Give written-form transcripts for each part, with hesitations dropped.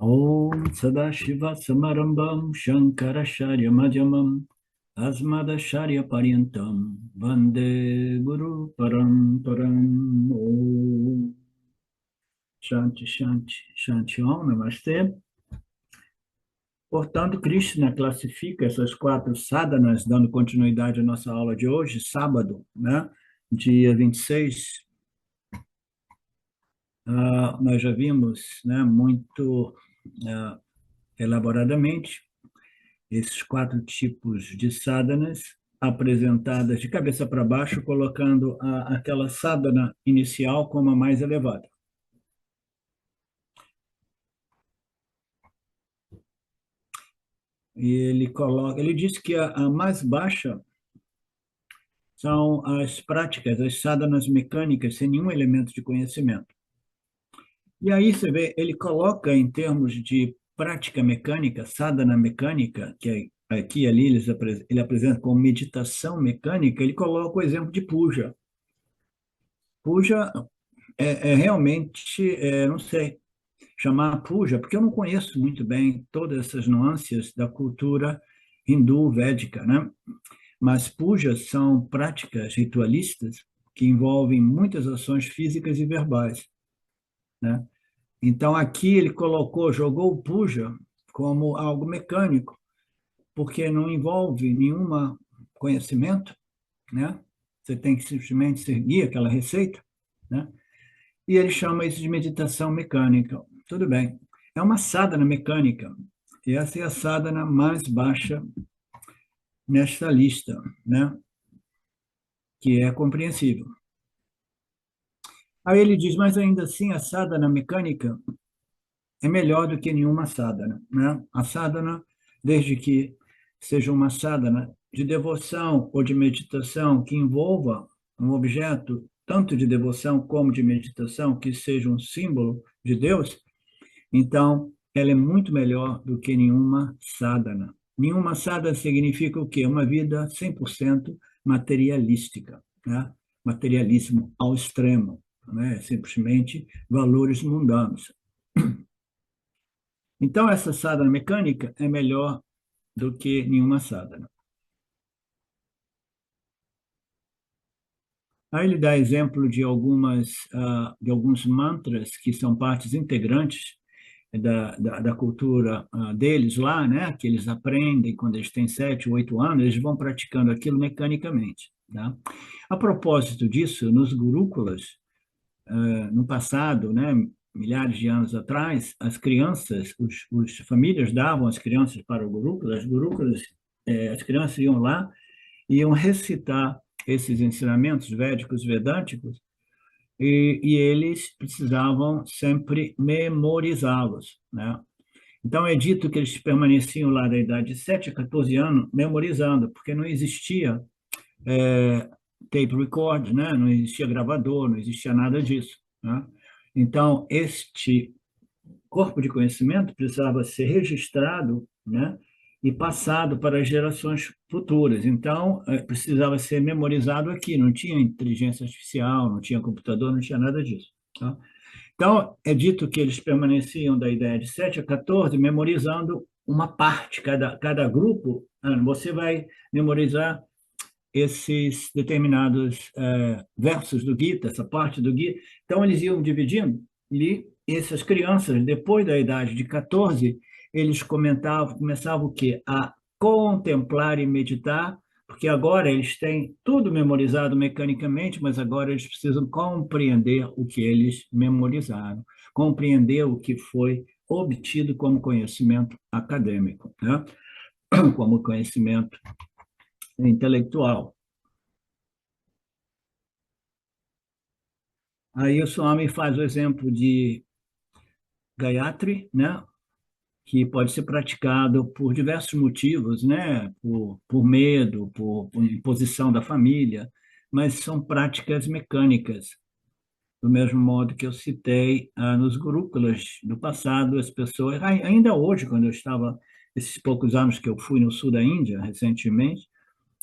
Om Sadashiva Samarambam Shankaracharya Madhyamam Asmadacharya Paryantam Vande Guru Param Om Shanti Shanti Shanti Om Namastê. Portanto, Krishna classifica essas quatro sadhanas, dando continuidade à nossa aula de hoje, sábado, né? Dia 26. Nós já vimos, né, muito elaboradamente esses quatro tipos de sadhanas apresentadas de cabeça para baixo, colocando aquela sadhana inicial como a mais elevada. E ele diz que a mais baixa são as práticas, as sadhanas mecânicas, sem nenhum elemento de conhecimento. E aí você vê, ele coloca em termos de prática mecânica, sadhana mecânica, que aqui e ali ele apresenta como meditação mecânica, ele coloca o exemplo de puja. Puja realmente, não sei, chamar puja, porque eu não conheço muito bem todas essas nuances da cultura hindu védica, né? Mas pujas são práticas ritualistas que envolvem muitas ações físicas e verbais, né? Então aqui ele jogou o puja como algo mecânico, porque não envolve nenhum conhecimento, né? Você tem que simplesmente seguir aquela receita, né? E ele chama isso de meditação mecânica. Tudo bem. É uma sadhana mecânica. E essa é a sadhana mais baixa nesta lista, né? Que é compreensível. Aí ele diz, mas ainda assim a sadhana mecânica é melhor do que nenhuma sadhana, né? A sadhana, desde que seja uma sadhana de devoção ou de meditação que envolva um objeto tanto de devoção como de meditação, que seja um símbolo de Deus, então ela é muito melhor do que nenhuma sadhana. Nenhuma sadhana significa o quê? Uma vida 100% materialística, né? Materialismo ao extremo, né? Simplesmente valores mundanos. Então, essa sadhana mecânica é melhor do que nenhuma sadhana. Aí ele dá exemplo de alguns mantras que são partes integrantes da cultura deles lá, né? Que eles aprendem quando eles têm 7 ou 8 anos, eles vão praticando aquilo mecanicamente. Tá? A propósito disso, nos gurukulas, no passado, né, milhares de anos atrás, as crianças, os famílias davam as crianças para o gurukula, as gurukulas, as crianças iam lá e iam recitar esses ensinamentos védicos, vedânticos, e eles precisavam sempre memorizá-los, né? Então, é dito que eles permaneciam lá da idade de 7 a 14 anos memorizando, porque não existia é, tape record, né? Não existia gravador, não existia nada disso, né? Então, este corpo de conhecimento precisava ser registrado, né? E passado para as gerações futuras. Então, precisava ser memorizado aqui, não tinha inteligência artificial, não tinha computador, não tinha nada disso, tá? Então, é dito que eles permaneciam da ideia de 7 a 14, memorizando uma parte, cada grupo, você vai memorizar esses determinados versos do Gita, essa parte do Gita. Então, eles iam dividindo, e essas crianças, depois da idade de 14, eles começavam o quê? A contemplar e meditar, porque agora eles têm tudo memorizado mecanicamente, mas agora eles precisam compreender o que eles memorizaram, compreender o que foi obtido como conhecimento acadêmico, né? Como conhecimento intelectual. Aí o Swami faz o exemplo de Gayatri, né? Que pode ser praticado por diversos motivos, né? Por medo, por imposição da família, mas são práticas mecânicas. Do mesmo modo que eu citei nos gurukulas do passado, as pessoas, ainda hoje, quando eu estava, esses poucos anos que eu fui no sul da Índia, recentemente,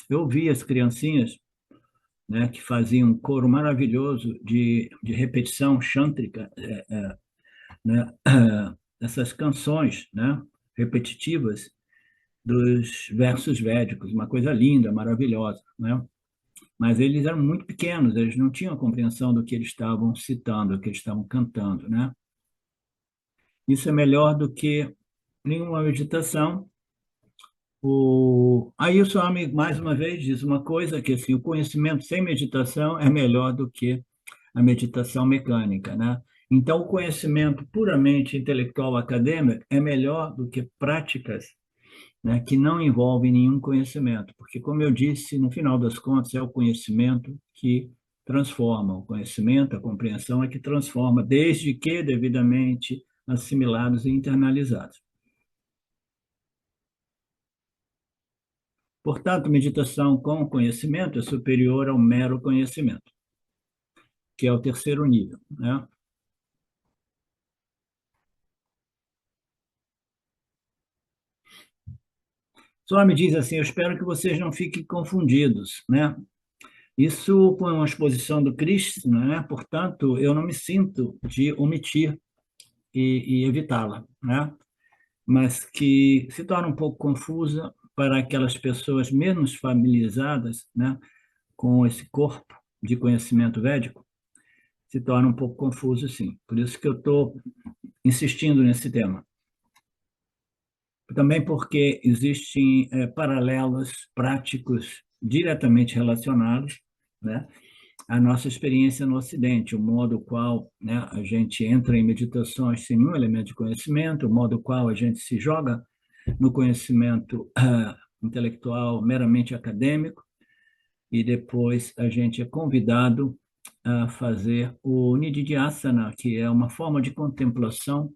eu vi as criancinhas, né, que faziam um coro maravilhoso de repetição chântrica, né, essas canções, né, repetitivas dos versos védicos, uma coisa linda, maravilhosa, né? Mas eles eram muito pequenos, eles não tinham a compreensão do que eles estavam citando, do que eles estavam cantando, né? Isso é melhor do que nenhuma meditação. Aí o Swami, mais uma vez, diz uma coisa, que assim, o conhecimento sem meditação é melhor do que a meditação mecânica, né? Então, o conhecimento puramente intelectual acadêmico é melhor do que práticas, né, que não envolvem nenhum conhecimento, porque, como eu disse, no final das contas, é o conhecimento que transforma, o conhecimento, a compreensão é que transforma, desde que devidamente assimilados e internalizados. Portanto, meditação com conhecimento é superior ao mero conhecimento, que é o terceiro nível, né? Só me diz assim, eu espero que vocês não fiquem confundidos, né? Isso foi uma exposição do Krishna, né? Portanto, eu não me sinto de omitir e evitá-la, né? Mas que se torna um pouco confusa para aquelas pessoas menos familiarizadas, né, com esse corpo de conhecimento védico, se torna um pouco confuso, sim. Por isso que eu estou insistindo nesse tema. Também porque existem paralelos práticos diretamente relacionados, né, à nossa experiência no Ocidente, o modo qual, né, a gente entra em meditações sem nenhum elemento de conhecimento, o modo qual a gente se joga no conhecimento intelectual meramente acadêmico, e depois a gente é convidado a fazer o Nididhyasana, que é uma forma de contemplação,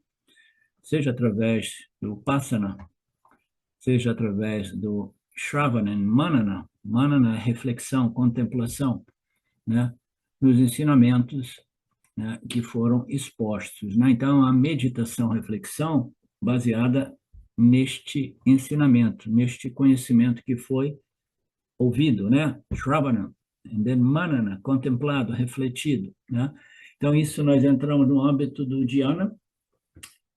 seja através do Passana, seja através do Shravana, Manana. Manana é reflexão, contemplação, né, nos ensinamentos, né, que foram expostos, né? Então, a meditação, reflexão, baseada neste ensinamento, neste conhecimento que foi ouvido, né? Shravana, and then manana, contemplado, refletido, né? Então, isso nós entramos no âmbito do dhyana.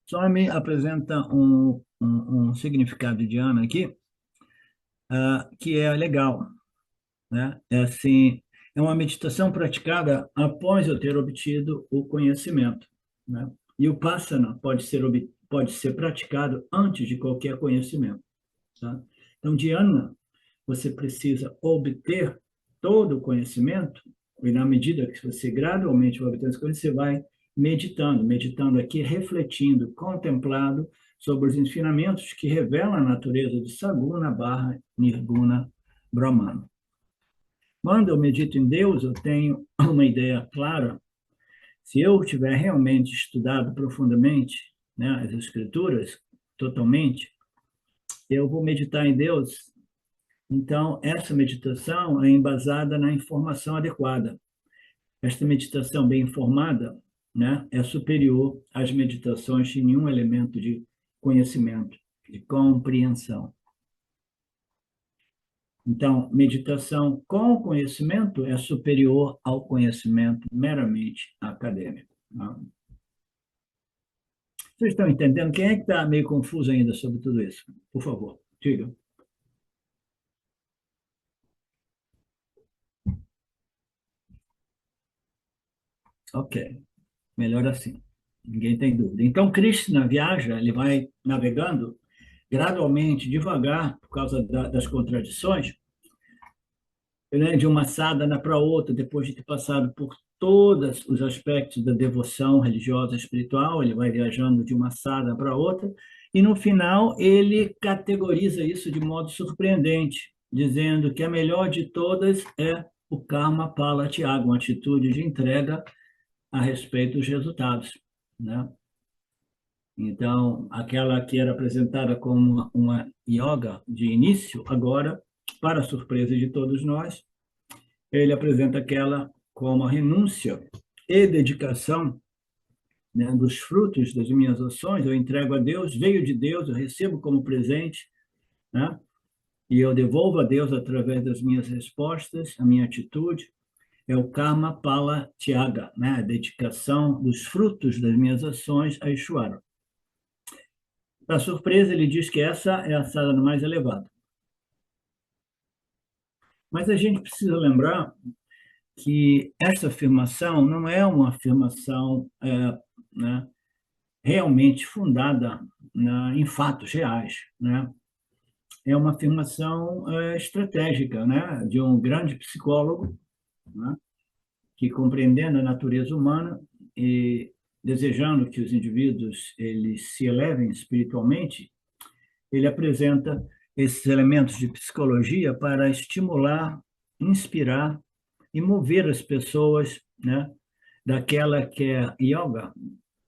Swami apresenta um significado de dhyana aqui, que é legal, né? É assim, é uma meditação praticada após eu ter obtido o conhecimento, né? E o passana pode ser praticado antes de qualquer conhecimento, tá? Então, dhyana, você precisa obter todo o conhecimento, e na medida que você gradualmente vai obtendo esse conhecimento, você vai meditando, meditando aqui, refletindo, contemplado sobre os ensinamentos que revelam a natureza de Saguna barra Nirguna Brahman. Quando eu medito em Deus, eu tenho uma ideia clara. Se eu tiver realmente estudado profundamente, né, as Escrituras, totalmente, eu vou meditar em Deus. Então, essa meditação é embasada na informação adequada. Esta meditação bem informada, né, é superior às meditações de nenhum elemento de conhecimento, de compreensão. Então, meditação com conhecimento é superior ao conhecimento meramente acadêmico, né? Vocês estão entendendo? Quem é que está meio confuso ainda sobre tudo isso? Por favor, diga. Ok, melhor assim. Ninguém tem dúvida. Então, Krishna viaja, ele vai navegando gradualmente, devagar, por causa das contradições, né, de uma sadhana para outra, depois de ter passado por todos os aspectos da devoção religiosa e espiritual, ele vai viajando de uma sadhana para outra, e no final ele categoriza isso de modo surpreendente, dizendo que a melhor de todas é o karma pala tyaga, uma atitude de entrega a respeito dos resultados, né? Então, aquela que era apresentada como uma yoga de início, agora, para surpresa de todos nós, ele apresenta aquela como a renúncia e dedicação, né, dos frutos das minhas ações. Eu entrego a Deus, veio de Deus, eu recebo como presente, né? E eu devolvo a Deus através das minhas respostas, a minha atitude. É o karma pala tyaga, né? A dedicação dos frutos das minhas ações a Ishvara. Para surpresa, ele diz que essa é a sadhana mais elevada. Mas a gente precisa lembrar que essa afirmação não é uma afirmação né, realmente fundada em fatos reais, né? É uma afirmação estratégica, né, de um grande psicólogo, né, que, compreendendo a natureza humana e desejando que os indivíduos eles se elevem espiritualmente, ele apresenta esses elementos de psicologia para estimular, inspirar e mover as pessoas, né, daquela que é yoga,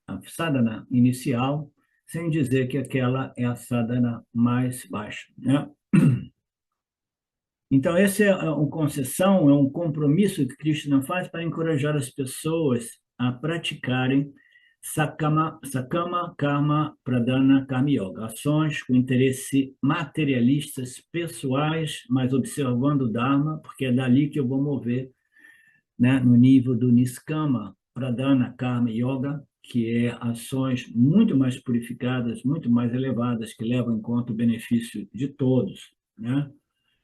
a sadhana inicial, sem dizer que aquela é a sadhana mais baixa, né? Então, esse é uma concessão, é um compromisso que Krishna faz para encorajar as pessoas a praticarem Sakama Karma Pradhana Karma Yoga, ações com interesse materialistas, pessoais, mas observando o Dharma, porque é dali que eu vou mover, né, no nível do Niskama Pradhana Karma Yoga, que é ações muito mais purificadas, muito mais elevadas, que levam em conta o benefício de todos, né?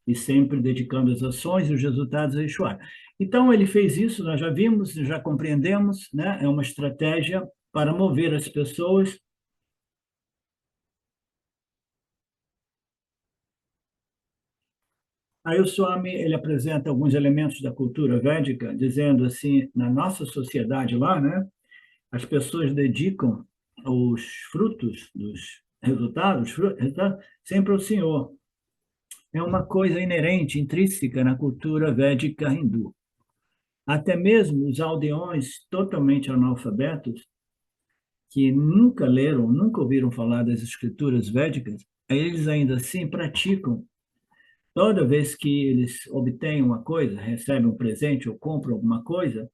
E sempre dedicando as ações e os resultados a Ishvara. Então, ele fez isso, nós já vimos, já compreendemos, né? É uma estratégia para mover as pessoas. Aí o Swami ele apresenta alguns elementos da cultura védica, dizendo assim, na nossa sociedade lá, né? As pessoas dedicam os frutos dos resultados sempre ao Senhor. É uma coisa inerente, intrínseca na cultura védica hindu. Até mesmo os aldeões totalmente analfabetos, que nunca leram, nunca ouviram falar das escrituras védicas, eles ainda assim praticam. Toda vez que eles obtêm uma coisa, recebem um presente ou compram alguma coisa,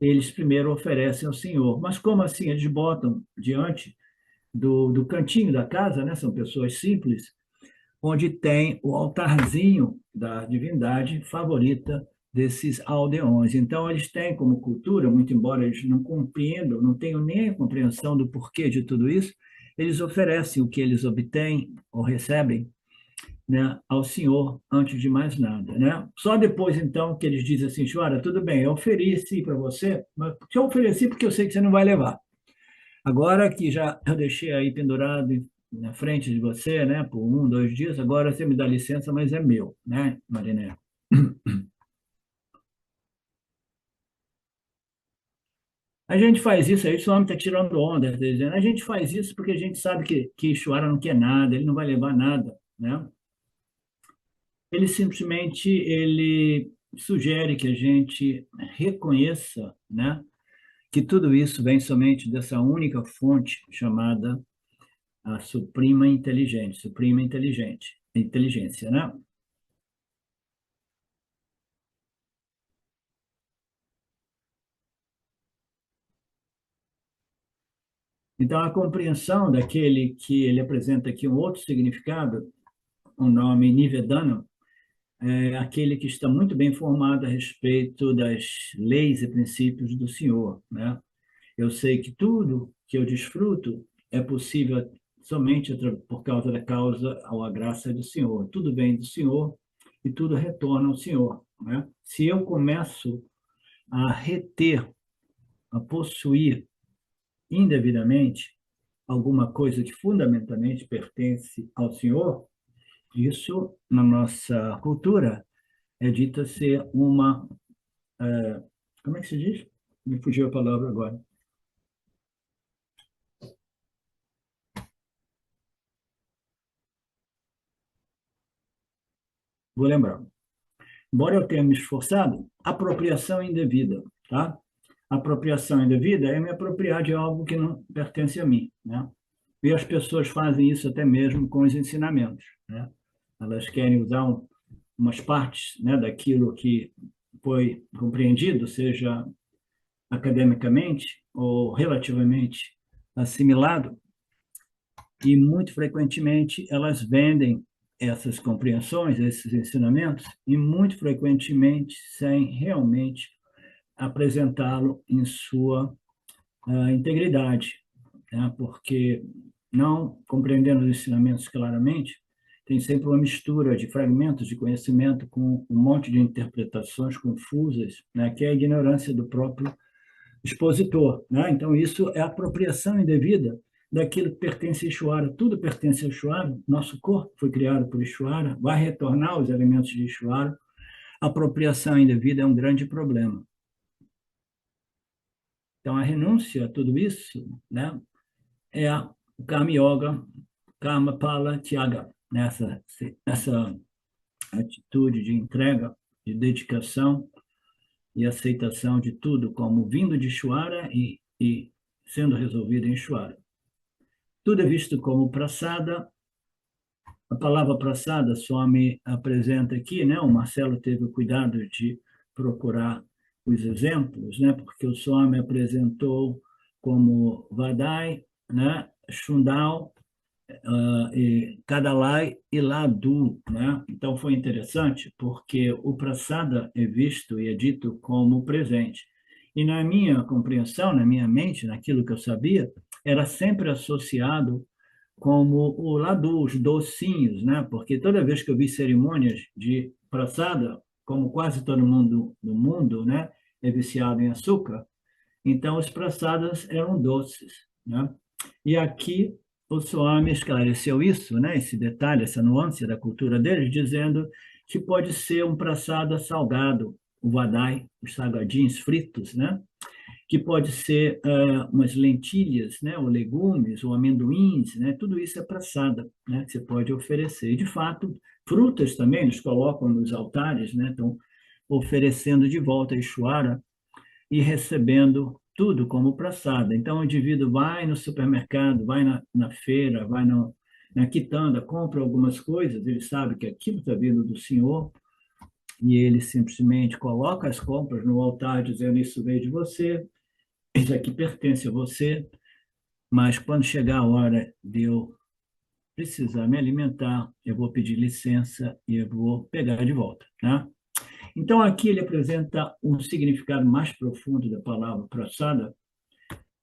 eles primeiro oferecem ao Senhor. Mas como assim? Eles botam diante do cantinho da casa, né? São pessoas simples, onde tem o altarzinho da divindade favorita desses aldeões. Então, eles têm como cultura, muito embora eles não compreendam, não tenham nem a compreensão do porquê de tudo isso, eles oferecem o que eles obtêm ou recebem, né, ao Senhor antes de mais nada, né? Só depois, então, que eles dizem assim, Chora, tudo bem, eu ofereci para você, mas eu ofereci porque eu sei que você não vai levar. Agora que já eu deixei aí pendurado na frente de você, né, por 1, 2 dias, agora você me dá licença, mas é meu, né, Mariné? A gente faz isso aí, o homem está tirando onda, tá dizendo, a gente faz isso porque a gente sabe que Ishvara não quer nada, ele não vai levar nada, né? Ele simplesmente ele sugere que a gente reconheça, né, que tudo isso vem somente dessa única fonte chamada a suprema inteligência, né? Então, a compreensão daquele que ele apresenta aqui um outro significado, o nome Nivedana, é aquele que está muito bem informado a respeito das leis e princípios do Senhor, né? Eu sei que tudo que eu desfruto é possível somente por causa da causa ou a graça do Senhor. Tudo vem do Senhor e tudo retorna ao Senhor, né? Se eu começo a reter, a possuir indevidamente alguma coisa que fundamentalmente pertence ao Senhor, isso, na nossa cultura, é dita ser uma. Como é que se diz? Me fugiu a palavra agora. Vou lembrar. Embora eu tenha me esforçado, apropriação indevida, tá? Apropriação indevida é me apropriar de algo que não pertence a mim, né? E as pessoas fazem isso até mesmo com os ensinamentos, né? Elas querem usar umas partes, né, daquilo que foi compreendido, seja academicamente ou relativamente assimilado, e muito frequentemente elas vendem essas compreensões, esses ensinamentos, e muito frequentemente sem realmente apresentá-lo em sua integridade, né? Porque não compreendendo os ensinamentos claramente, tem sempre uma mistura de fragmentos de conhecimento com um monte de interpretações confusas, né, que é a ignorância do próprio expositor, né? Então, isso é apropriação indevida daquilo que pertence a Ishvara. Tudo pertence a Ishvara. Nosso corpo foi criado por Ishvara, vai retornar aos elementos de Ishvara. A apropriação indevida é um grande problema. Então, a renúncia a tudo isso, né, é o Karma Yoga, Karma Pala Tyaga, nessa essa atitude de entrega, de dedicação e aceitação de tudo como vindo de Ishvara e sendo resolvido em Ishvara. Tudo é visto como prasada. A palavra prasada só me apresenta aqui, né? O Marcelo teve o cuidado de procurar os exemplos, né? Porque o Swami apresentou como Vadai, né? Shundal, e Kadalai e Ladu, né? Então foi interessante porque o prasada é visto e é dito como presente. E na minha compreensão, na minha mente, naquilo que eu sabia, era sempre associado como o ladu, os docinhos, né? Porque toda vez que eu vi cerimônias de praçada, como quase todo mundo no mundo, né, é viciado em açúcar, então os praçadas eram doces, né? E aqui o Swami esclareceu isso, né, esse detalhe, essa nuance da cultura deles, dizendo que pode ser um praçada salgado, o vadai, os salgadinhos fritos, né? Que pode ser umas lentilhas, né, ou legumes, ou amendoins, né, tudo isso é praçada, né, que você pode oferecer. E, de fato, frutas também eles colocam nos altares, né, estão oferecendo de volta a Ishvara e recebendo tudo como praçada. Então, o indivíduo vai no supermercado, vai na feira, vai na quitanda, compra algumas coisas, ele sabe que aquilo está vindo do Senhor, e ele simplesmente coloca as compras no altar, dizendo: Isso veio de você, isso aqui pertence a você, mas quando chegar a hora de eu precisar me alimentar, eu vou pedir licença e eu vou pegar de volta, né? Então, aqui ele apresenta um significado mais profundo da palavra prasada,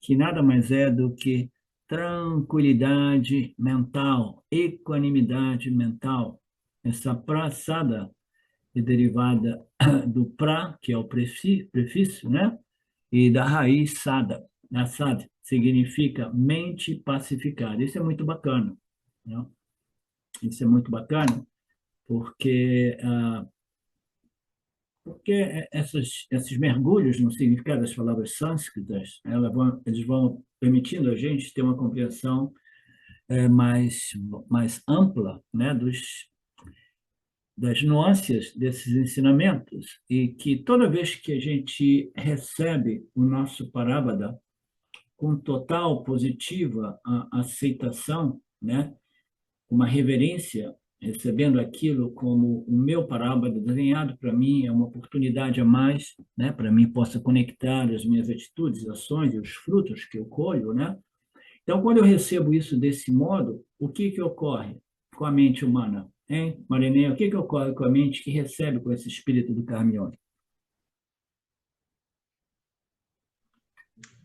que nada mais é do que tranquilidade mental, equanimidade mental. Essa prasada é derivada do pra, que é o prefixo, né? E da raiz sada. A sad significa mente pacificada. Isso é muito bacana, né? Isso é muito bacana porque esses mergulhos no significado das palavras sânscritas, eles vão permitindo a gente ter uma compreensão mais ampla, né, das nuances desses ensinamentos, e que toda vez que a gente recebe o nosso Parabada com total positiva aceitação, né, uma reverência, recebendo aquilo como o meu parábola desenhado para mim, é uma oportunidade a mais, né, para mim possa conectar as minhas atitudes, ações e os frutos que eu colho, né? Então, quando eu recebo isso desse modo, o que que ocorre com a mente humana? Hein, Marineia, o que que ocorre com a mente que recebe com esse espírito do Karma?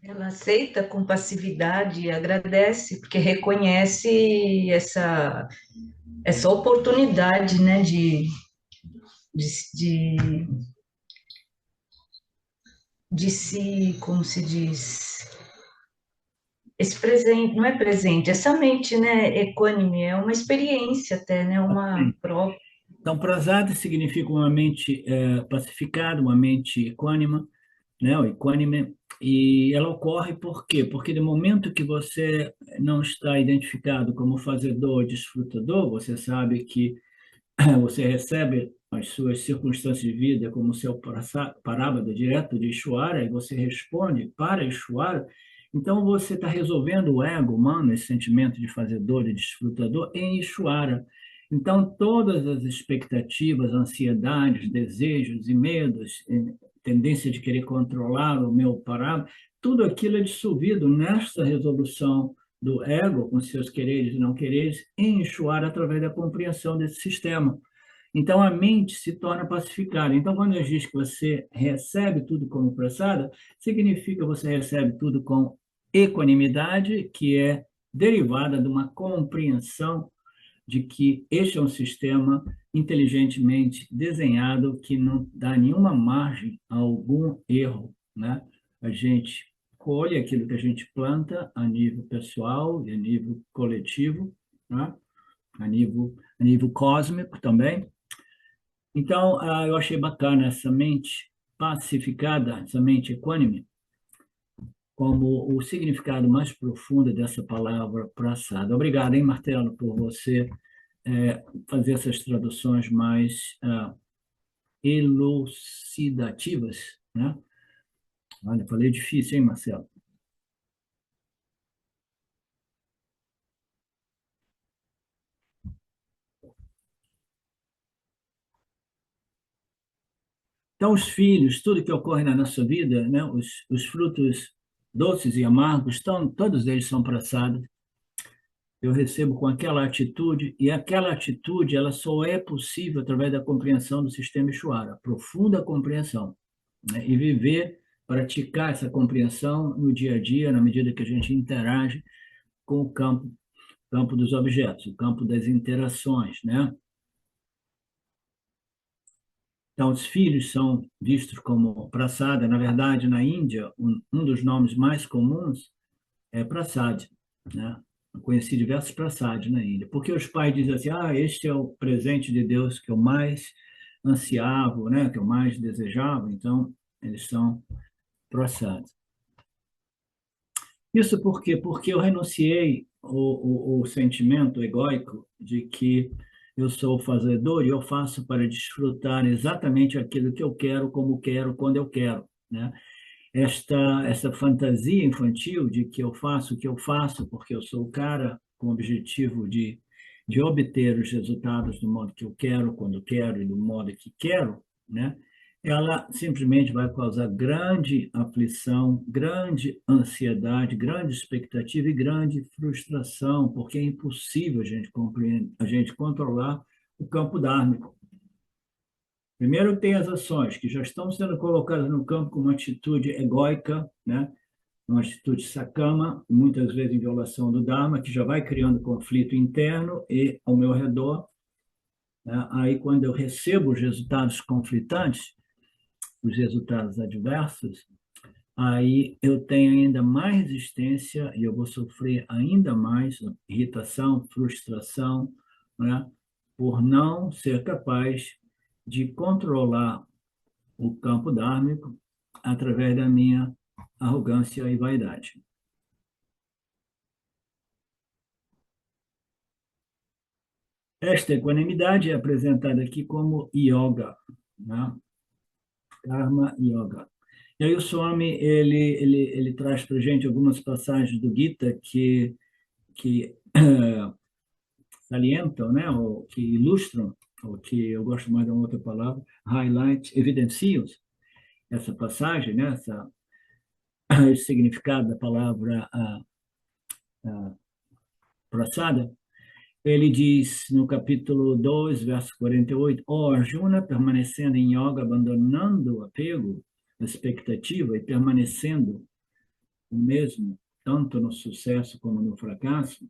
Ela aceita com passividade e agradece, porque reconhece essa oportunidade, né, de, de, de se, como se diz, esse presente, não é presente, essa mente, né, equânime, é uma experiência até, né, uma prova. Então, prasada significa uma mente pacificada, uma mente equânima, né, o equânime, e ela ocorre por quê? Porque no momento que você não está identificado como fazedor, desfrutador, você sabe que você recebe as suas circunstâncias de vida como seu parábada direto de Ishvara, e você responde para Ishvara, então você está resolvendo o ego humano, esse sentimento de fazedor e desfrutador, em Ishvara. Então, todas as expectativas, ansiedades, desejos e medos, tendência de querer controlar o meu parábola, tudo aquilo é dissolvido nesta resolução do ego, com seus quereres e não quereres, em Ishvara através da compreensão desse sistema. Então, a mente se torna pacificada. Então, quando eu diz que você recebe tudo como prasada, significa que você recebe tudo com equanimidade, que é derivada de uma compreensão de que este é um sistema inteligentemente desenhado que não dá nenhuma margem a algum erro, né? A gente colhe aquilo que a gente planta a nível pessoal e a nível coletivo, né? A nível cósmico também. Então, eu achei bacana essa mente pacificada, essa mente equânime, como o significado mais profundo dessa palavra praçada. Obrigado, hein, Martelo, por você fazer essas traduções mais elucidativas, né? Olha, falei difícil, hein, Marcelo? Então, os filhos, tudo que ocorre na nossa vida, né? Os frutos doces e amargos, todos eles são praçados. Eu recebo com aquela atitude, e aquela atitude ela só é possível através da compreensão do sistema Ishvara, profunda compreensão, né? E viver, praticar essa compreensão no dia a dia, na medida que a gente interage com o campo dos objetos, o campo das interações, né? Então, os filhos são vistos como prasada. Na verdade, na Índia, um dos nomes mais comuns é prasad, né? Eu conheci diversos prasads na Índia, porque os pais dizem assim: este é o presente de Deus que eu mais ansiava, né? Que eu mais desejava. Então, eles são prasads. Isso por quê? Porque eu renunciei o sentimento egóico de que eu sou o fazedor e eu faço para desfrutar exatamente aquilo que eu quero, como quero, quando eu quero, né? Esta fantasia infantil de que eu faço o que eu faço porque eu sou o cara com o objetivo de obter os resultados do modo que eu quero, quando quero e do modo que quero, né? Ela simplesmente vai causar grande aflição, grande ansiedade, grande expectativa e grande frustração, porque é impossível a gente compreender, a gente controlar o campo dármico. Primeiro, tem as ações que já estão sendo colocadas no campo com uma atitude egóica, né? Uma atitude sakama, muitas vezes em violação do Dharma, que já vai criando conflito interno e ao meu redor, né? Aí, quando eu recebo os resultados conflitantes, os resultados adversos, aí eu tenho ainda mais resistência e eu vou sofrer ainda mais irritação, frustração, né? Por não ser capaz de controlar o campo dármico através da minha arrogância e vaidade. Esta equanimidade é apresentada aqui como yoga, né? Karma yoga. E aí o Swami, ele traz para a gente algumas passagens do Gita que salientam, né? Ou que ilustram, ou que eu gosto mais de uma outra palavra, highlight, evidenciam essa passagem, né? Esse significado da palavra prasada. Ele diz no capítulo 2, verso 48, Arjuna, permanecendo em yoga, abandonando o apego, a expectativa e permanecendo o mesmo, tanto no sucesso como no fracasso,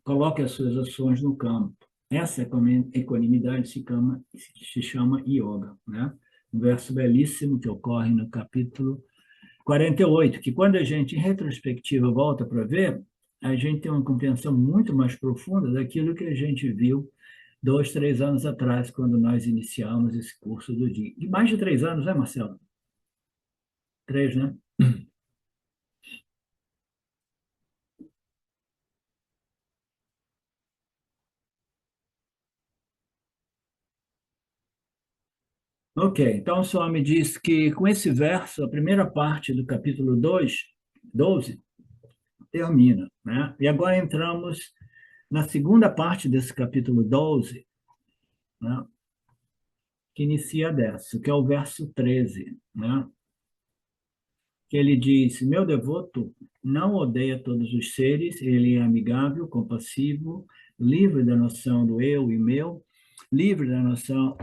coloque as suas ações no campo. Essa equanimidade se chama yoga, né? Um verso belíssimo que ocorre no capítulo 48, que quando a gente, em retrospectiva, volta para ver, a gente tem uma compreensão muito mais profunda daquilo que a gente viu 2, 3 anos atrás, quando nós iniciamos esse curso do dia. De mais de 3 anos, né, Marcelo? 3, né? Ok, então o Swami diz que com esse verso, a primeira parte do capítulo 12, termina, né? E agora entramos na segunda parte desse capítulo 12, né? Que inicia dessa, que é o verso 13, né? Que ele diz: Meu devoto não odeia todos os seres, ele é amigável, compassivo, livre da noção do eu e meu, livre da noção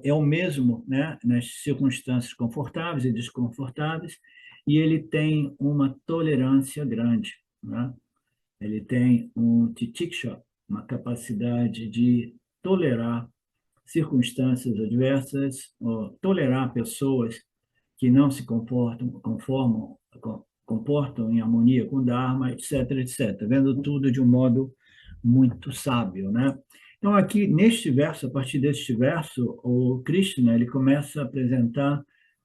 é o mesmo, né, nas circunstâncias confortáveis e desconfortáveis, e ele tem uma tolerância grande, né? Ele tem um titiksha, uma capacidade de tolerar circunstâncias adversas, ou tolerar pessoas que não se comportam em harmonia com o Dharma, etc, etc, vendo tudo de um modo muito sábio, né? Então, aqui, neste verso, a partir deste verso, o Krishna ele começa a apresentar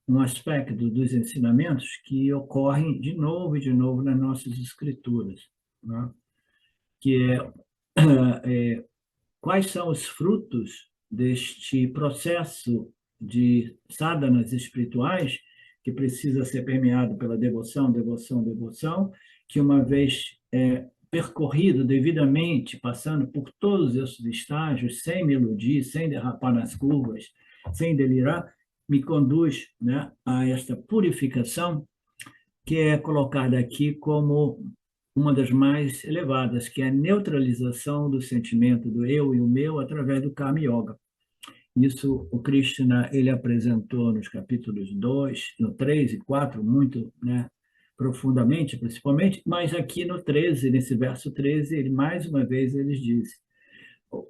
um aspecto dos ensinamentos que ocorrem de novo e de novo nas nossas escrituras, né? Que é quais são os frutos deste processo de sadhanas espirituais que precisa ser permeado pela devoção, devoção, devoção, que uma vez percorrido devidamente, passando por todos esses estágios, sem me iludir, sem derrapar nas curvas, sem delirar, me conduz, né, a esta purificação que é colocada aqui como uma das mais elevadas, que é a neutralização do sentimento do eu e o meu através do Karma Yoga. Isso o Krishna ele apresentou nos capítulos 2, no 3 e 4, muito, né, profundamente, principalmente, mas aqui no 13, nesse verso 13, ele mais uma vez ele diz: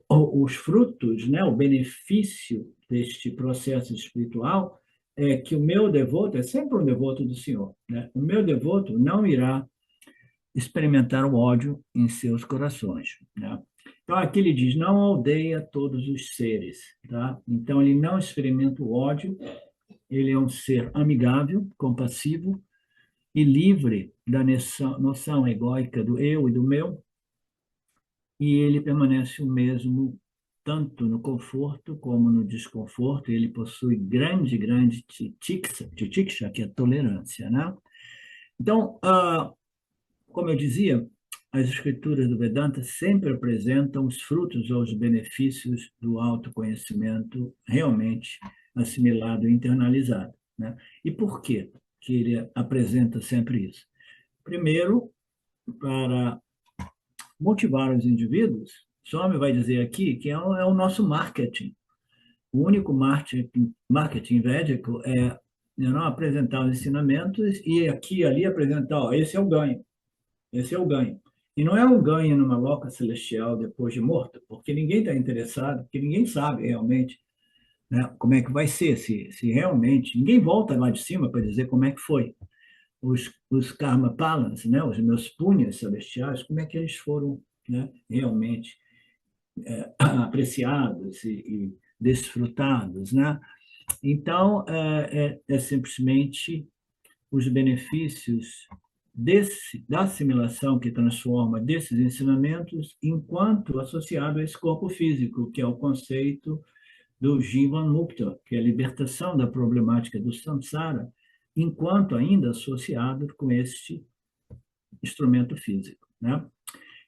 os frutos, né, o benefício deste processo espiritual é que o meu devoto é sempre um devoto do Senhor, né? O meu devoto não irá experimentar o ódio em seus corações, né? Então, aqui ele diz, não odeia todos os seres, tá? Então, ele não experimenta o ódio, ele é um ser amigável, compassivo e livre da noção egóica do eu e do meu, e ele permanece o mesmo tanto no conforto como no desconforto, ele possui grande titiksha, que é tolerância, né? Então, como eu dizia, as escrituras do Vedanta sempre apresentam os frutos ou os benefícios do autoconhecimento realmente assimilado e internalizado, né? E por quê que ele apresenta sempre isso? Primeiro, para motivar os indivíduos, Swami vai dizer aqui que é o nosso marketing. O único marketing védico é não apresentar os ensinamentos e aqui e ali apresentar, ó, esse é o ganho. Esse é o ganho. E não é um ganho numa loca celestial depois de morto, porque ninguém está interessado, porque ninguém sabe realmente, né, como é que vai ser, se realmente. Ninguém volta lá de cima para dizer como é que foi. Os karma palans, né, os meus punhas celestiais, como é que eles foram, né, realmente apreciados e desfrutados, né? Então, é simplesmente os benefícios da assimilação que transforma desses ensinamentos enquanto associado a esse corpo físico, que é o conceito do Jivan Mukta, que é a libertação da problemática do samsara, enquanto ainda associado com este instrumento físico, né?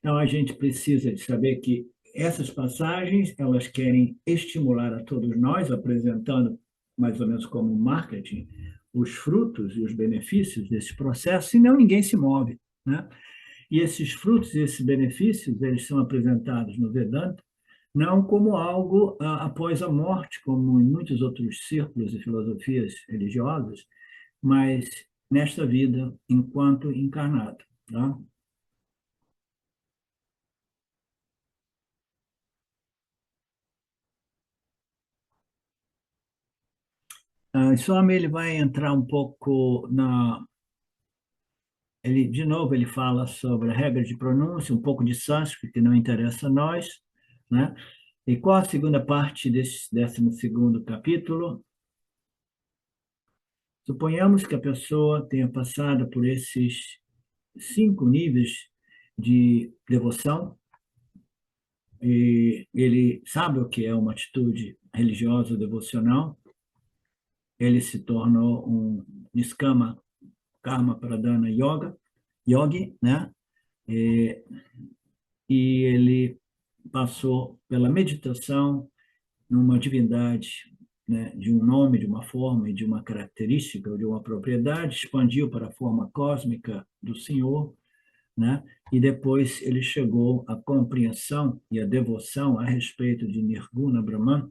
Então, a gente precisa de saber que essas passagens, elas querem estimular a todos nós, apresentando mais ou menos como marketing, os frutos e os benefícios desse processo, senão ninguém se move, né? E esses frutos e esses benefícios, eles são apresentados no Vedanta não como algo após a morte, como em muitos outros círculos e filosofias religiosas, mas nesta vida, enquanto encarnado, tá? Swami ele vai entrar um pouco de novo, ele fala sobre a regra de pronúncia, um pouco de sânscrito, que não interessa a nós, né? E qual a segunda parte desse 12º capítulo? Suponhamos que a pessoa tenha passado por esses 5 níveis de devoção, e ele sabe o que é uma atitude religiosa devocional, ele se tornou um niskama karma pradana yogi, né? E, e ele passou pela meditação numa divindade, né, de um nome, de uma forma e de uma característica ou de uma propriedade, expandiu para a forma cósmica do Senhor, né? E depois ele chegou à compreensão e à devoção a respeito de Nirguna Brahman,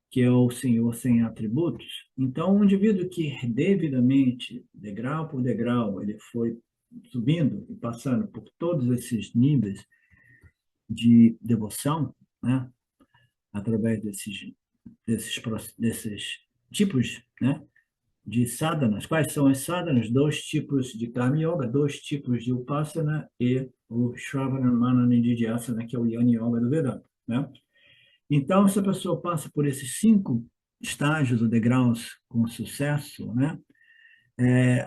que é o Senhor sem atributos, Então, um indivíduo que devidamente, degrau por degrau, ele foi subindo e passando por todos esses níveis de devoção, né, através desses tipos, né, de sadhanas. Quais são as sadhanas? Dois tipos de Karma Yoga, dois tipos de Upasana e o Shravana, Manana e Nidhyasana, que é o Yani Yoga do Vedanta, né? Então, se a pessoa passa por esses 5 estágios ou degraus com sucesso, né?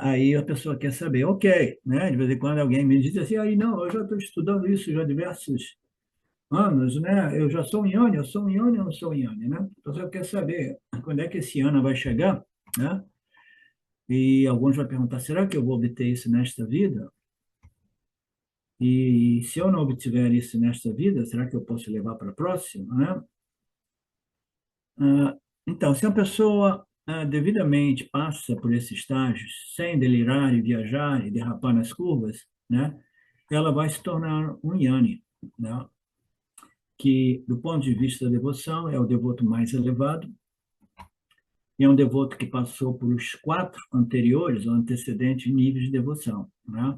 Aí a pessoa quer saber, ok, né? De vez em quando alguém me diz assim, aí não, eu já estou estudando isso já há diversos anos, né? Eu já sou um Yanni, eu sou um Yanni ou não sou um Yanni, né? A pessoa quer saber quando é que esse ano vai chegar, né? E alguns vão perguntar, será que eu vou obter isso nesta vida? E se eu não obtiver isso nesta vida, será que eu posso levar para a próxima, né? Então, se a pessoa devidamente passa por esses estágios, sem delirar e viajar e derrapar nas curvas, né, ela vai se tornar um Yanni, né, que, do ponto de vista da devoção, é o devoto mais elevado, e é um devoto que passou por os 4 anteriores ou antecedentes níveis de devoção, né?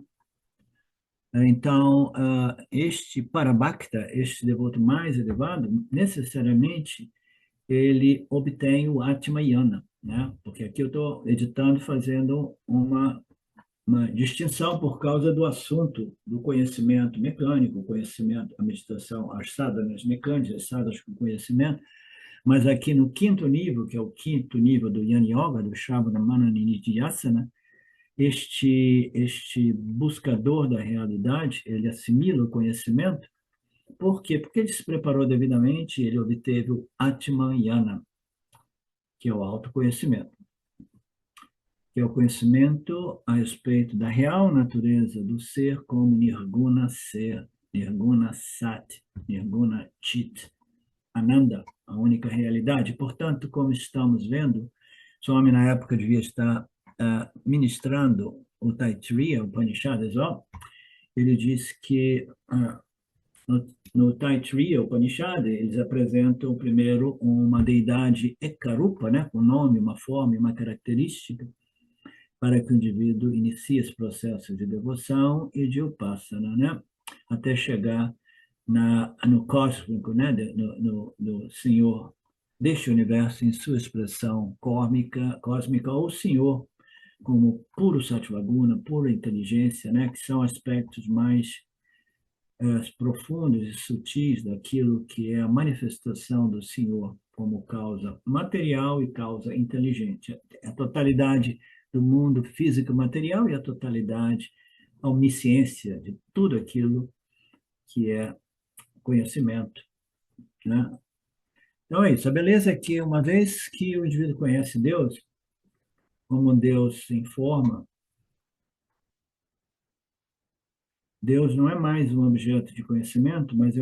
Então, este Parabhakta, este devoto mais elevado, necessariamente ele obtém o Atmayana, né? Porque aqui eu estou editando, fazendo uma distinção por causa do assunto do conhecimento mecânico, o conhecimento, a meditação, as sadhanas mecânicas, as sadhanas com conhecimento, mas aqui no 5º nível, que é o 5º nível do Yana Yoga, do Shavana Manana Nidhyasana, este buscador da realidade, ele assimila o conhecimento. Por quê? Porque ele se preparou devidamente, ele obteve o Atmayana, que é o autoconhecimento, que é o conhecimento a respeito da real natureza do ser como Nirguna Ser, Nirguna Sat, Nirguna Chit, Ananda, a única realidade. Portanto, como estamos vendo, Swami na época devia estar ministrando o Taittiriya Upanishads, ele diz que no Taittiriya Upanishad, eles apresentam primeiro uma deidade Ekarupa, né, com nome, uma forma e uma característica, para que o indivíduo inicie esse processo de devoção e de upasana, né, até chegar no cósmico, né, no Senhor deste universo em sua expressão cósmica, ou Senhor como puro Sattvaguna, pura inteligência, né, que são aspectos mais profundos e sutis daquilo que é a manifestação do Senhor como causa material e causa inteligente. A totalidade do mundo físico e material e a totalidade, a onisciência de tudo aquilo que é conhecimento, né? Então é isso. A beleza é que, uma vez que o indivíduo conhece Deus, como Deus se informa, Deus não é mais um objeto de conhecimento, mas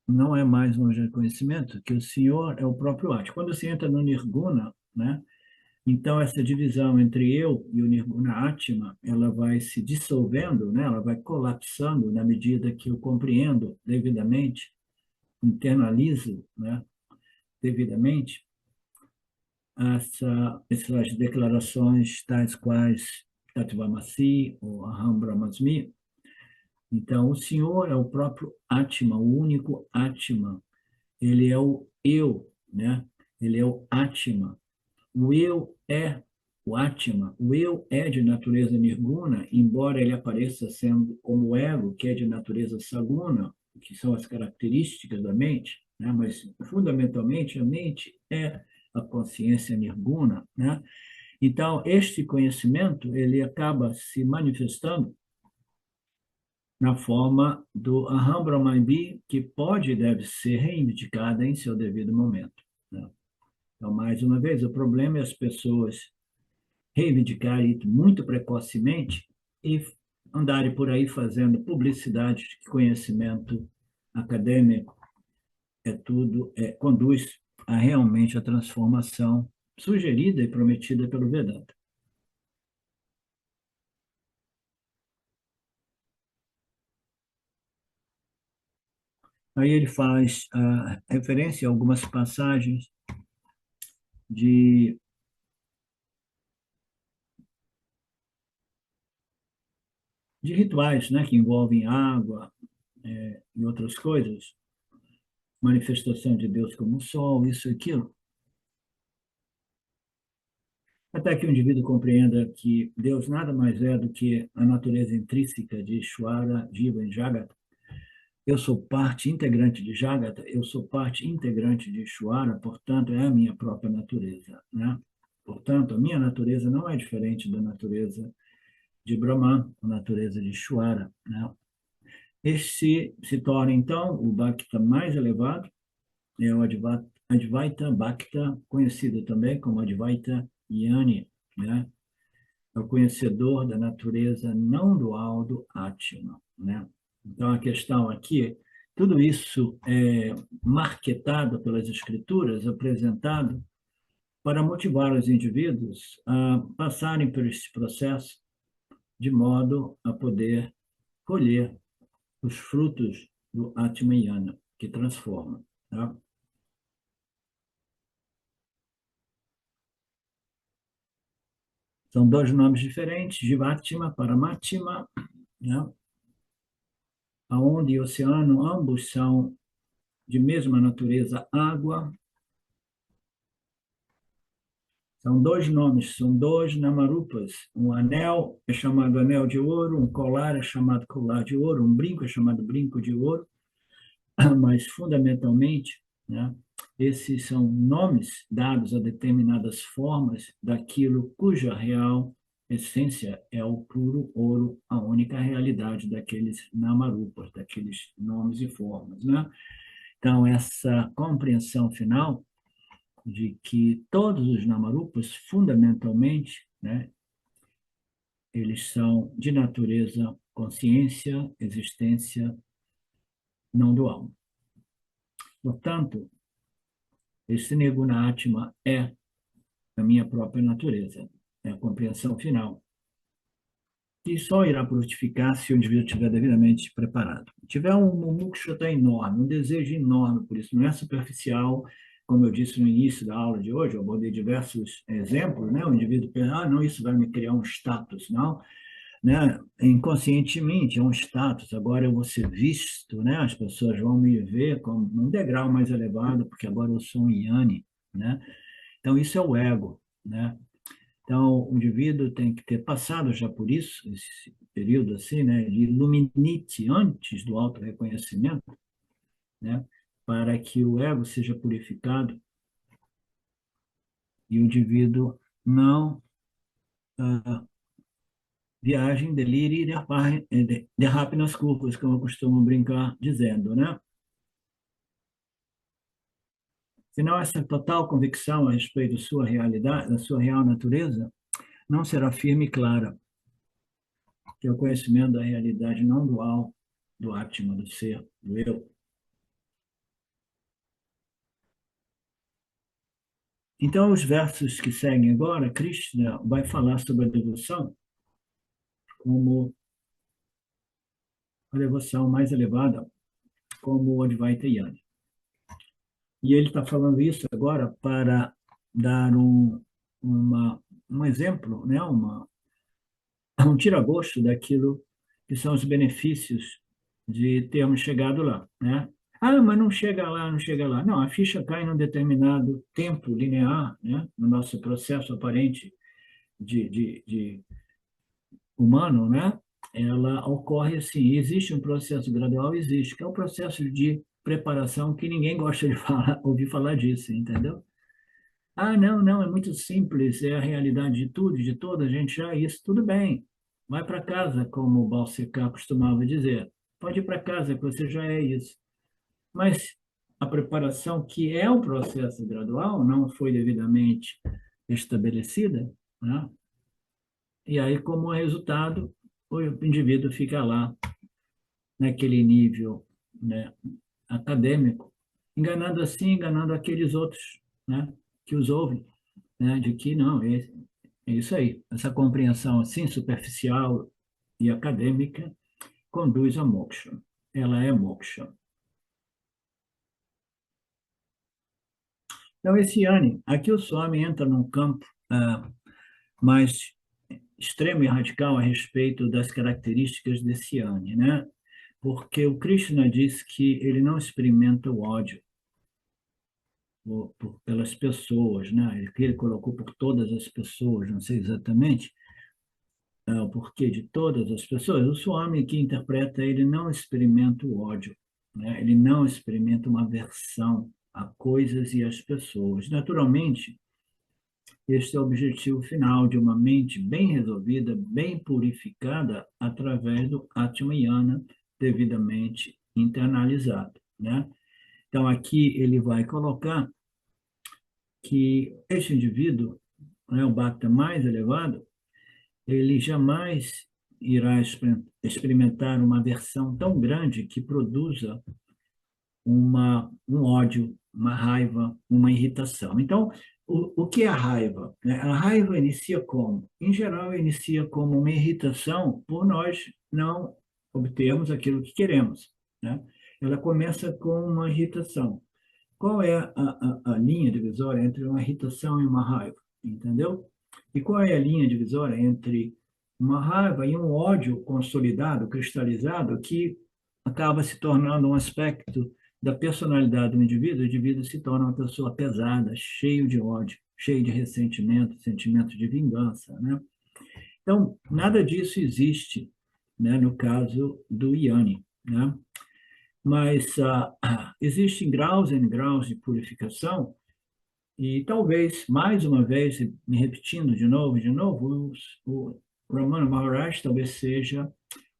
não é mais um objeto de conhecimento, que o Senhor é o próprio Ati. Quando você entra no Nirguna, né, então essa divisão entre eu e o Nirguna Atma, ela vai se dissolvendo, né, ela vai colapsando na medida que eu compreendo devidamente, internalizo, né, devidamente, essas declarações tais quais Tatvamasi ou Aham Brahmasmi. Então, o Senhor é o próprio Atma, o único Atma. Ele é o eu, né? Ele é o Atma. O eu é o Atma. O eu é de natureza nirguna, embora ele apareça sendo como o ego, que é de natureza saguna, que são as características da mente, né? Mas fundamentalmente a mente é a consciência nirguna, né? Então, este conhecimento, ele acaba se manifestando na forma do Aham Brahmandi, que pode e deve ser reivindicada em seu devido momento, né? Então, mais uma vez, o problema é as pessoas reivindicarem muito precocemente e andarem por aí fazendo publicidade de que conhecimento acadêmico conduz a realmente a transformação sugerida e prometida pelo Vedanta. Aí ele faz referência a algumas passagens de de rituais, né, que envolvem água e outras coisas, manifestação de Deus como o sol, isso e aquilo, até que o indivíduo compreenda que Deus nada mais é do que a natureza intrínseca de Ishvara, Jiva e Jagata. Eu sou parte integrante de Jagata, eu sou parte integrante de Ishvara, portanto, é a minha própria natureza, né? Portanto, a minha natureza não é diferente da natureza de Brahman, a natureza de Ishvara, né? Este se torna, então, o Bhakta mais elevado, é o Advaita Bhakta, conhecido também como Advaita Yani, né? É o conhecedor da natureza não dual do Atma, né? Então, a questão aqui, tudo isso é marketado pelas escrituras, apresentado para motivar os indivíduos a passarem por esse processo de modo a poder colher os frutos do Atmayana, que transforma. Tá? São dois nomes diferentes, Jivatma, Paramatma, né? A onda e o oceano, ambos são de mesma natureza, água. São dois nomes, são dois namarupas. Um anel é chamado anel de ouro, um colar é chamado colar de ouro, um brinco é chamado brinco de ouro, mas fundamentalmente, né, esses são nomes dados a determinadas formas daquilo cuja real essência é o puro ouro, a única realidade daqueles namarupas, daqueles nomes e formas, né? Então, essa compreensão final de que todos os namarupas, fundamentalmente, né, eles são de natureza consciência, existência não dual. Portanto, esse Nirguna Atma é a minha própria natureza, é a compreensão final, que só irá frutificar se o indivíduo estiver devidamente preparado. Tiver um mumukshata enorme, um desejo enorme por isso, não é superficial, como eu disse no início da aula de hoje, eu abordei diversos exemplos, né? O indivíduo pensa, não, isso vai me criar um status, não, né? Inconscientemente é um status, agora eu vou ser visto, né? As pessoas vão me ver como um degrau mais elevado, porque agora eu sou um Yanni, né? Então isso é o ego, né? Então, o indivíduo tem que ter passado já por isso, esse período assim, né, de iluminite antes do auto-reconhecimento, né, para que o ego seja purificado e o indivíduo não viaje em delírio e derrape nas curvas, como eu costumo brincar dizendo, né? Senão, essa total convicção a respeito da sua realidade, da sua real natureza, não será firme e clara, que é o conhecimento da realidade não dual, do Atma, do ser, do eu. Então, os versos que seguem agora, Krishna vai falar sobre a devoção como a devoção mais elevada, como o Advaita Yana. E ele está falando isso agora para dar um exemplo, né? Um tira-gosto daquilo que são os benefícios de termos chegado lá, né? Mas não chega lá, não chega lá. Não, a ficha cai num determinado tempo linear, né? No nosso processo aparente de humano, né? Ela ocorre assim, existe um processo gradual, existe, que é o processo de preparação que ninguém gosta de falar, ouvir falar disso, entendeu? Não, não, é muito simples, é a realidade de tudo, de toda, a gente já é isso, tudo bem. Vai para casa, como o Balsecar costumava dizer. Pode ir para casa, que você já é isso. Mas a preparação, que é um processo gradual, não foi devidamente estabelecida, né? E aí, como resultado, o indivíduo fica lá, naquele nível, né, acadêmico, enganando assim, enganando aqueles outros, né, que os ouvem, né, de que não, é isso aí. Essa compreensão assim, superficial e acadêmica, conduz a moksha. Ela é moksha. Então, esse Yanni, aqui o Swami entra num campo mais extremo e radical a respeito das características desse Yoni, né? Porque o Krishna diz que ele não experimenta o ódio pelas pessoas, né? Ele colocou por todas as pessoas, não sei exatamente o porquê de todas as pessoas. O Swami que interpreta, ele não experimenta o ódio, né? Ele não experimenta uma aversão a coisas e às pessoas. Naturalmente, este é o objetivo final de uma mente bem resolvida, bem purificada, através do Atmayana devidamente internalizado, né? Então, aqui ele vai colocar que este indivíduo, né, o Bhakta mais elevado, ele jamais irá experimentar uma aversão tão grande que produza um ódio, uma raiva, uma irritação. Então, o que é a raiva? A raiva inicia como? Em geral, inicia como uma irritação por nós não obtermos aquilo que queremos, né? Ela começa com uma irritação. Qual é a linha divisória entre uma irritação e uma raiva? Entendeu? E qual é a linha divisória entre uma raiva e um ódio consolidado, cristalizado, que acaba se tornando um aspecto da personalidade do indivíduo? O indivíduo se torna uma pessoa pesada, cheio de ódio, cheio de ressentimento, sentimento de vingança, né? Então, nada disso existe, né, no caso do Yanni, né? Mas existem graus e graus de purificação, e talvez, mais uma vez, me repetindo de novo, o Ramana Maharaj talvez seja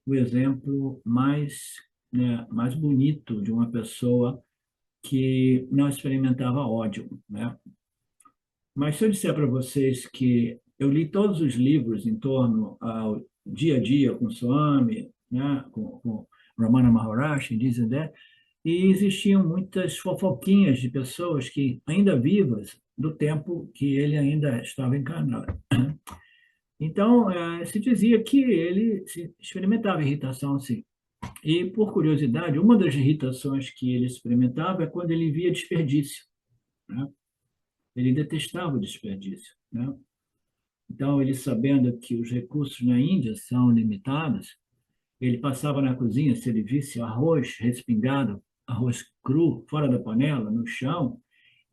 o exemplo mais, né, mais bonito de uma pessoa que não experimentava ódio, né? Mas se eu disser para vocês que eu li todos os livros em torno ao dia a dia com Swami, né, com Ramana Maharshi, dizem, né, e existiam muitas fofoquinhas de pessoas que ainda vivas do tempo que ele ainda estava encarnado. Então, se dizia que ele experimentava irritação, sim. E, por curiosidade, uma das irritações que ele experimentava é quando ele via desperdício, né? Ele detestava o desperdício, né? Então, ele sabendo que os recursos na Índia são limitados, ele passava na cozinha, se ele visse arroz respingado, arroz cru, fora da panela, no chão,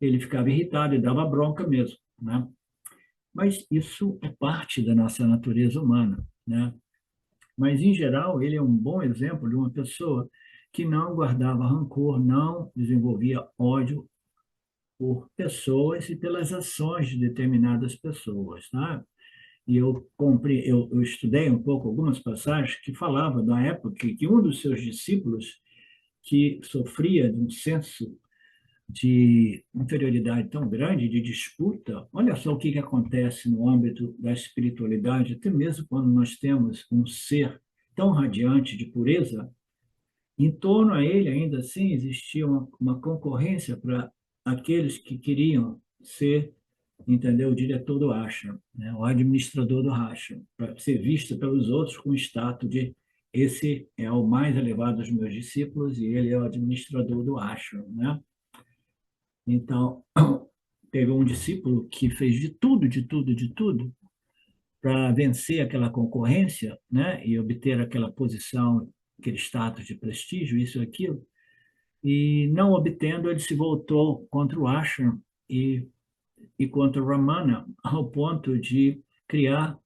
ele ficava irritado e dava bronca mesmo, né? Mas isso é parte da nossa natureza humana, né? Mas, em geral, ele é um bom exemplo de uma pessoa que não guardava rancor, não desenvolvia ódio por pessoas e pelas ações de determinadas pessoas, tá? E eu estudei um pouco algumas passagens que falavam da época que um dos seus discípulos, que sofria de um senso de inferioridade tão grande, de disputa, olha só o que acontece no âmbito da espiritualidade, até mesmo quando nós temos um ser tão radiante de pureza, em torno a ele, ainda assim, existia uma concorrência para aqueles que queriam ser, entendeu, o diretor do ashram, né, o administrador do ashram, para ser visto pelos outros com o status de esse é o mais elevado dos meus discípulos e ele é o administrador do ashram, né? Então, teve um discípulo que fez de tudo para vencer aquela concorrência, né, e obter aquela posição, aquele status de prestígio, isso e aquilo, e não obtendo, ele se voltou contra o ashram e contra o Ramana, ao ponto de criar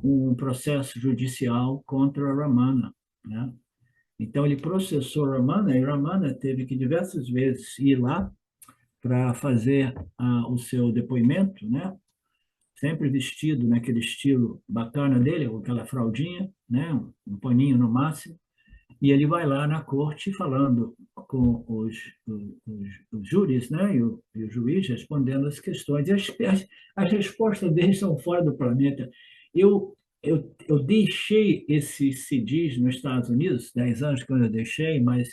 um processo judicial contra Ramana, né? Então, ele processou Ramana, e Ramana teve que diversas vezes ir lá para fazer o seu depoimento, né? Sempre vestido naquele estilo bacana dele, com aquela fraldinha, né? Um paninho no máximo, e ele vai lá na corte falando com os júris, né? E o juiz respondendo as questões, e as respostas deles são fora do planeta. Eu deixei esses CDs nos Estados Unidos, 10 anos que eu deixei, mas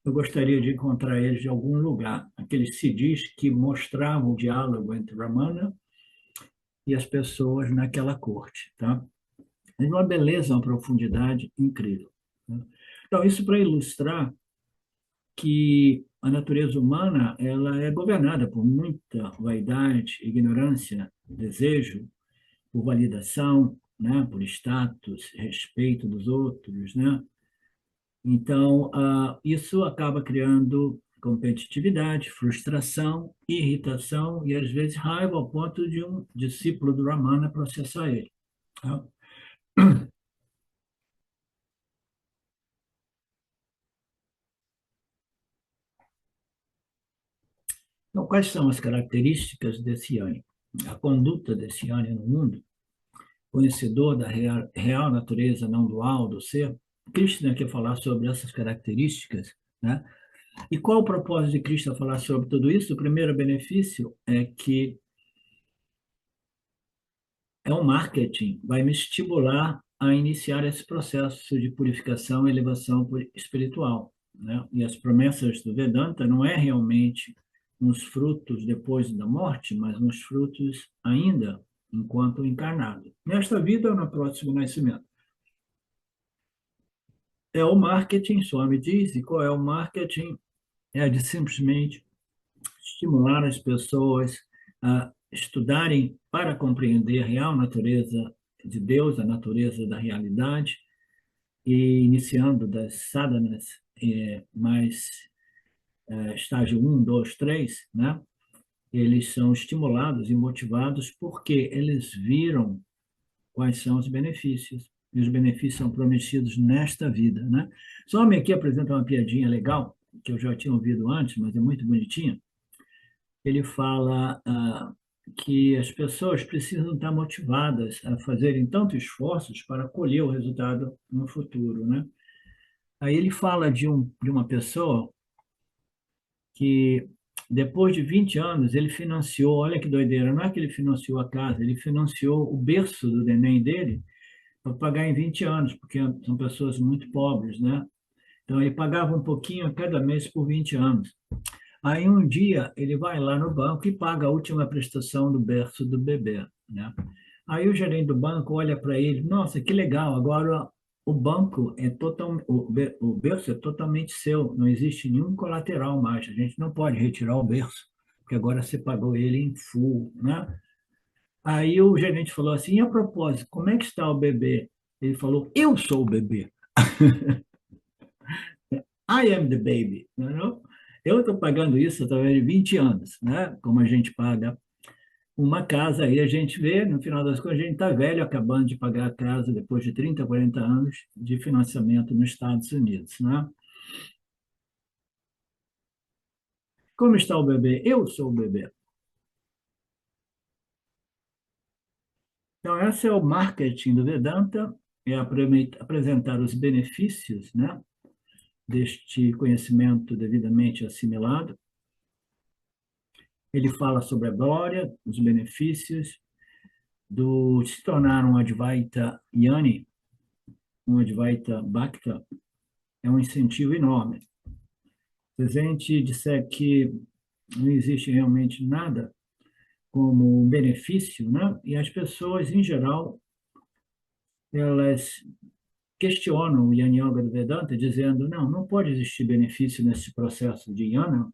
eu gostaria de encontrar eles de algum lugar, aqueles CDs que mostravam o diálogo entre Ramana e as pessoas naquela corte, tá? É uma beleza, uma profundidade incrível, né? Então, isso para ilustrar que a natureza humana ela é governada por muita vaidade, ignorância, desejo, por validação, né? Por status, respeito dos outros, né? Então, isso acaba criando competitividade, frustração, irritação e, às vezes, raiva ao ponto de um discípulo do Ramana processar ele. Tá? Então, quais são as características desse Yanni? A conduta desse Yanni no mundo, conhecedor da real natureza não dual do ser. Krishna quer falar sobre essas características, né? E qual o propósito de Krishna falar sobre tudo isso? O primeiro benefício é que um marketing, vai me estimular a iniciar esse processo de purificação e elevação espiritual, né? E as promessas do Vedanta não é realmente uns frutos depois da morte, mas uns frutos ainda enquanto encarnado, nesta vida ou no próximo nascimento. É o marketing, Swami diz, e qual é o marketing? É de simplesmente estimular as pessoas a estudarem para compreender a real natureza de Deus, a natureza da realidade, e iniciando das sadhanas mais estágio 1, 2, 3, né? Eles são estimulados e motivados porque eles viram quais são os benefícios. E os benefícios são prometidos nesta vida, né? Só me aqui apresenta uma piadinha legal, que eu já tinha ouvido antes, mas é muito bonitinha. Ele fala que as pessoas precisam estar motivadas a fazerem tantos esforços para colher o resultado no futuro, né? Aí ele fala de uma pessoa que, depois de 20 anos, ele financiou, olha que doideira, não é que ele financiou a casa, ele financiou o berço do neném dele para pagar em 20 anos, porque são pessoas muito pobres, né? Então, ele pagava um pouquinho a cada mês por 20 anos. Aí, um dia, ele vai lá no banco e paga a última prestação do berço do bebê, né? Aí, o gerente do banco olha para ele, nossa, que legal, agora o banco é o berço é totalmente seu, não existe nenhum colateral mais, a gente não pode retirar o berço, porque agora você pagou ele em full, né? Aí o gerente falou assim, e a propósito, como é que está o bebê? Ele falou, eu sou o bebê. I am the baby. Não? Eu estou pagando isso através de 20 anos, né? Como a gente paga uma casa, aí a gente vê, no final das contas, a gente está velho, acabando de pagar a casa depois de 30, 40 anos de financiamento nos Estados Unidos, né? Como está o bebê? Eu sou o bebê. Então, esse é o marketing do Vedanta, é apresentar os benefícios, né, deste conhecimento devidamente assimilado. Ele fala sobre a glória, os benefícios do se tornar um Advaita Yani, um Advaita Bhakta, é um incentivo enorme. Se a gente disser que não existe realmente nada como um benefício, né? E as pessoas, em geral, elas questionam o Yana Yoga do Vedanta, dizendo, não pode existir benefício nesse processo de Yana,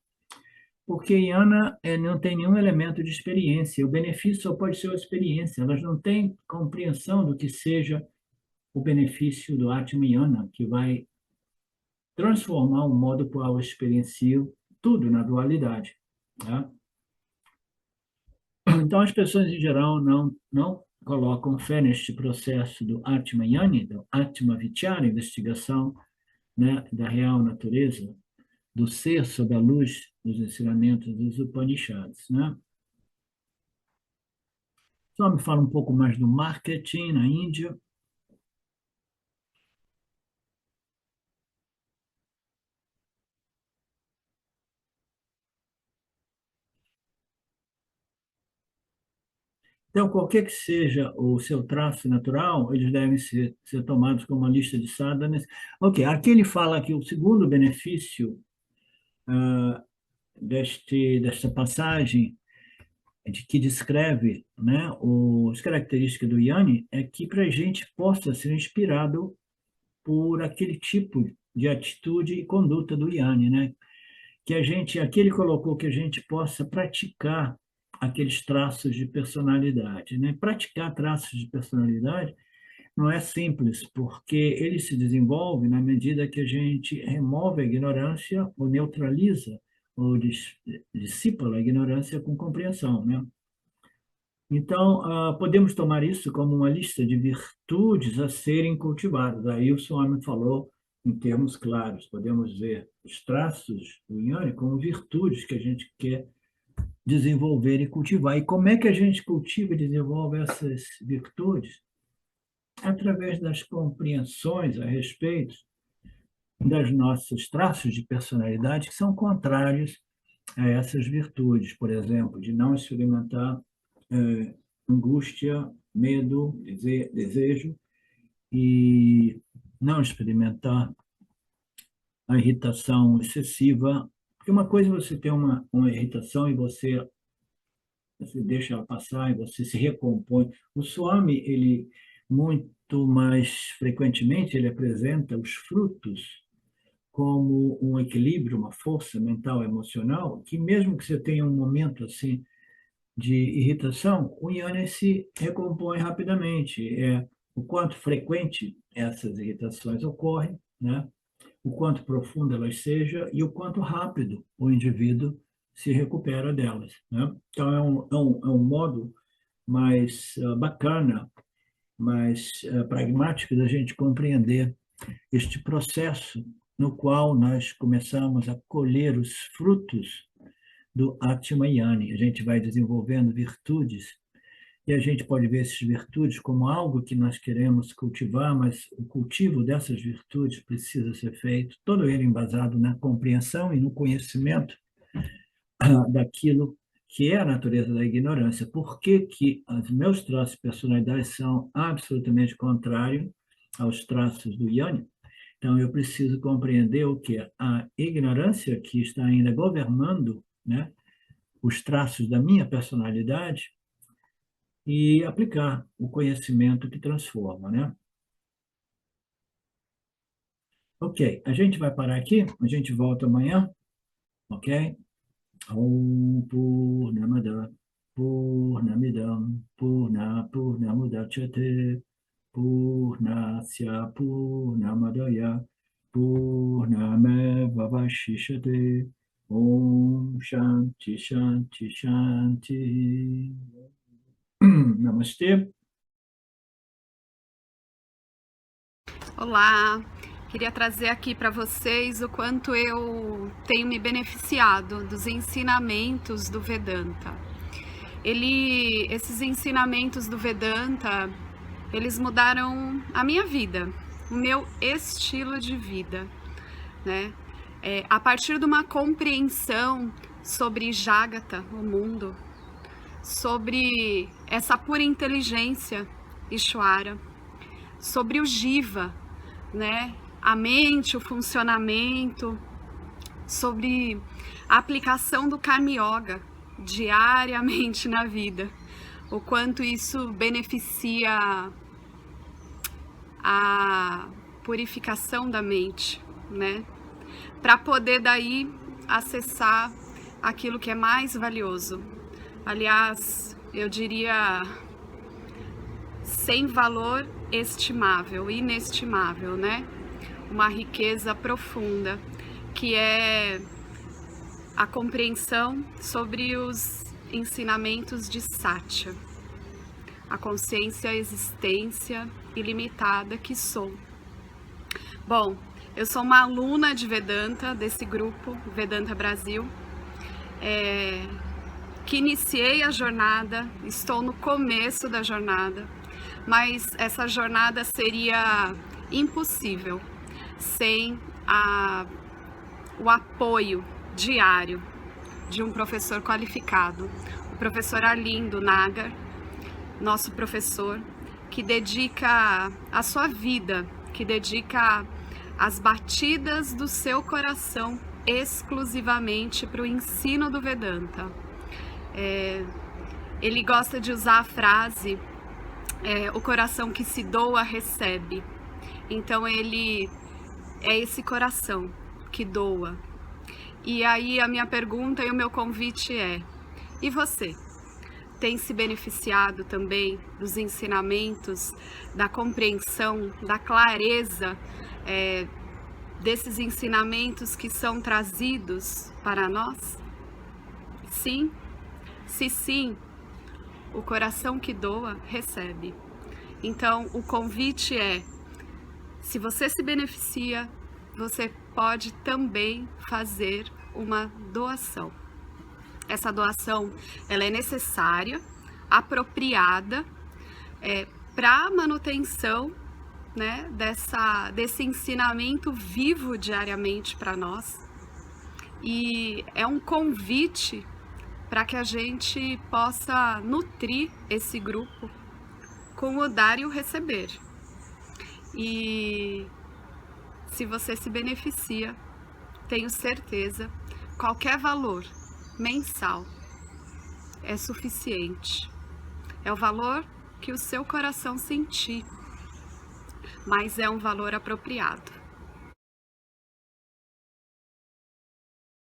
porque Yana não tem nenhum elemento de experiência. O benefício só pode ser uma experiência. Elas não têm compreensão do que seja o benefício do Atma Yana, que vai transformar o modo por qual eu experiencio tudo na dualidade. Tá? Então, as pessoas, em geral, não colocam fé neste processo do Atma Yani, do Atma Vichara, investigação, né, da real natureza, do ser sob a luz dos ensinamentos dos Upanishads. Né? Só me fala um pouco mais do marketing na Índia. Então, qualquer que seja o seu traço natural, eles devem ser tomados como uma lista de sadhanas. Ok, aqui ele fala que o segundo benefício desta passagem de que descreve, né, as características do Yani é que para a gente possa ser inspirado por aquele tipo de atitude e conduta do Yani, né? Que a gente, aqui ele colocou que a gente possa praticar aqueles traços de personalidade, né? Praticar traços de personalidade não é simples, porque ele se desenvolve na medida que a gente remove a ignorância ou neutraliza ou dissipa a ignorância com compreensão, né? Então, podemos tomar isso como uma lista de virtudes a serem cultivadas. Aí o Swami falou em termos claros. Podemos ver os traços do Jnana como virtudes que a gente quer desenvolver e cultivar. E como é que a gente cultiva e desenvolve essas virtudes? Através das compreensões a respeito das nossos traços de personalidade que são contrários a essas virtudes. Por exemplo, de não experimentar angústia, medo, desejo, e não experimentar a irritação excessiva. Porque uma coisa é você ter uma irritação e você deixa ela passar e você se recompõe. O Swami, ele muito mais frequentemente, ele apresenta os frutos como um equilíbrio, uma força mental, emocional, que mesmo que você tenha um momento assim de irritação, o Jnana se recompõe rapidamente. O quanto frequente essas irritações ocorrem, né? O quanto profunda elas sejam e o quanto rápido o indivíduo se recupera delas, né? Então, é um modo mais bacana, mais pragmático da gente compreender este processo no qual nós começamos a colher os frutos do Atmayani. A gente vai desenvolvendo virtudes e a gente pode ver essas virtudes como algo que nós queremos cultivar, mas o cultivo dessas virtudes precisa ser feito, todo ele embasado na compreensão e no conhecimento daquilo que é a natureza da ignorância. Por que que os meus traços de personalidade são absolutamente contrários aos traços do Jnana? Então, eu preciso compreender o que é a ignorância que está ainda governando, né, os traços da minha personalidade e aplicar o conhecimento que transforma, né? Ok, a gente vai parar aqui, a gente volta amanhã, ok? Om Purnamada Purnamidam Purnamudachyate Purnasya Purnamadaya Purnameva Vashishate Om Shanti Shanti Shanti. Namastê. Olá, queria trazer aqui para vocês o quanto eu tenho me beneficiado dos ensinamentos do Vedanta. Esses ensinamentos do Vedanta, eles mudaram a minha vida, o meu estilo de vida, né? A partir de uma compreensão sobre Jagata, o mundo, sobre essa pura inteligência, Ishvara, sobre o Jiva, né? A mente, o funcionamento, sobre a aplicação do Karma Yoga diariamente na vida, o quanto isso beneficia a purificação da mente, né? Para poder daí acessar aquilo que é mais valioso. Aliás, eu diria sem valor estimável, inestimável, né? Uma riqueza profunda, que é a compreensão sobre os ensinamentos de Satya, a consciência, a existência ilimitada que sou. Bom, eu sou uma aluna de Vedanta, desse grupo, Vedanta Brasil, que iniciei a jornada, estou no começo da jornada, mas essa jornada seria impossível sem o apoio diário de um professor qualificado, o professor Arlindo Nagar, nosso professor, que dedica a sua vida, que dedica as batidas do seu coração exclusivamente para o ensino do Vedanta. Ele gosta de usar a frase o coração que se doa recebe. Então ele é esse coração que doa. E aí a minha pergunta e o meu convite é: e você? tem se beneficiado também dos ensinamentos, da compreensão, da clareza desses ensinamentos que são trazidos para nós? Sim? Se sim, o coração que doa, recebe. Então, o convite é, se você se beneficia, você pode também fazer uma doação. Essa doação, ela é necessária, apropriada, para a manutenção, né, desse ensinamento vivo diariamente para nós. E é um convite para que a gente possa nutrir esse grupo com o dar e o receber. E se você se beneficia, tenho certeza, qualquer valor mensal é suficiente. É o valor que o seu coração sentir, mas é um valor apropriado.